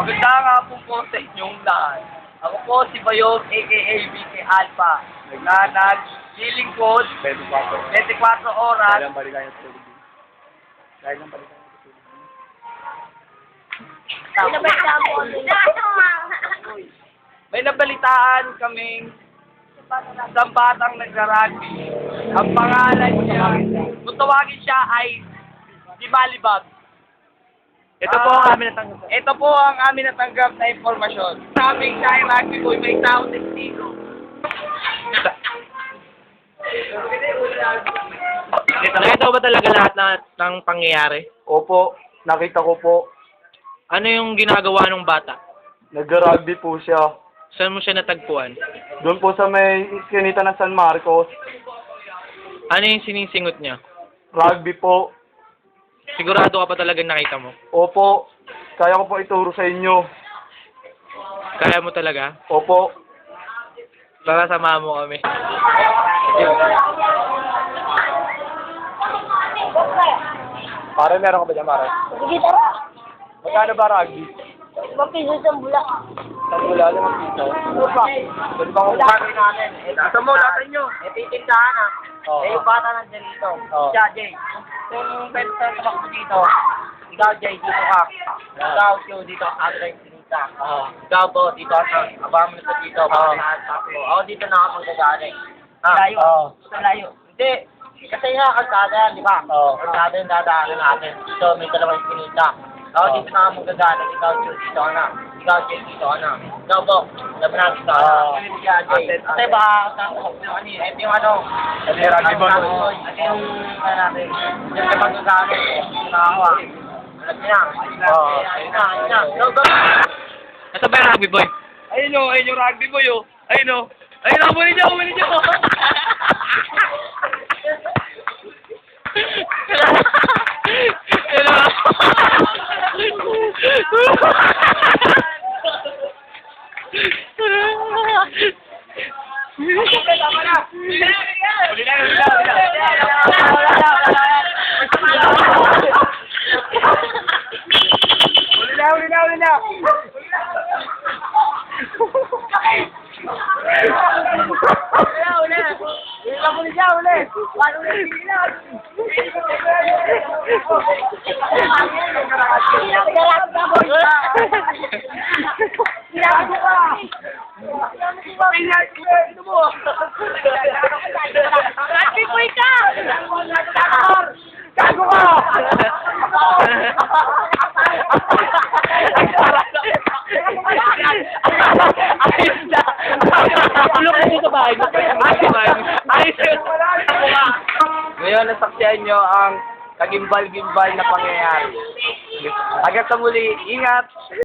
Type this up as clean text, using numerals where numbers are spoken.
Magandang hapon po sa inyong lahat. Ako po si Bayog, a.k.a. BK Alpha, na naglilingkod 24 oras. Dahil ang balikan yung tulog. Dahil ang balikan yung tulog. May nabalitaan kaming isang batang nagrarugby. Ang pangalan niya, kung tawagin siya ay si Malibag. Ito po ang amin natanggap. Ito po ang amin natanggap na impormasyon. Sabing siya ay rugby boy, may tao testigo. Nakita mo ba talaga lahat ng pangyayari? Opo, nakita ko po. Ano yung ginagawa ng bata? Nag-rugby po siya. Saan mo siya natagpuan? Doon po sa may iskinita ng San Marcos. Ano yung sinisingot niya? Rugby po. Sigurado ka pa talaga nakita mo? Opo, kaya ko po ituro sa inyo. Kaya mo talaga? Opo. Baka samahan mo kami. Pare, meron ka ba dyan, pare? Sige, tara. Magkano ba rugby? 5 piso sa bula. Saan wala naman dito? Ano pa? Doon ba kung Sabi natin, nasa mo, nasa inyo. Titindahan ha. Oo. Yung bata nandiyan dito. Oo. Siya, Jay. Kung pwede sa tabak mo dito, ikaw, Jay, dito ka. Ikaw, Joe, dito ka. Ako, Jay, sinita. Ikaw po, dito ka. Abang mo na dito. Ako dito na ako magagaling. Layo. Oo. Layo. Hindi. Kasi nga, kalsada yan, di ba? Oo. Kalsada yung dadaanan natin. Dito, may dalawang sinita. Ako Oo. dito na ako magagaling. Ikaw, Joe, dito ka na. Ikaw, Jay, dito ka na. Ikaw po, laban dito ka na. Oo. Kasi baka kasama ko yung ano yun. Ito yung ano. Ano yung rugby ball? Ito yung ano natin. Diyan ka magagaling. Nakawa. Alam niya. Oo. Ayun na, ayun na. Go, go. Ito ba yung rugby boy? Ayun o, ayun yung rugby boy o. Ayun o. Ayun o, huli niyo, huli niyo. Tama na. Huli na, huli na, huli na. Huli na, huli na, huli na. Gago ka! Ayos na! Tulog ka dito ba? Ayos na! Ngayon, nasaksihan nyo ang kagimbal-gimbal na pangyayari. Hanggang sa muli, ingat!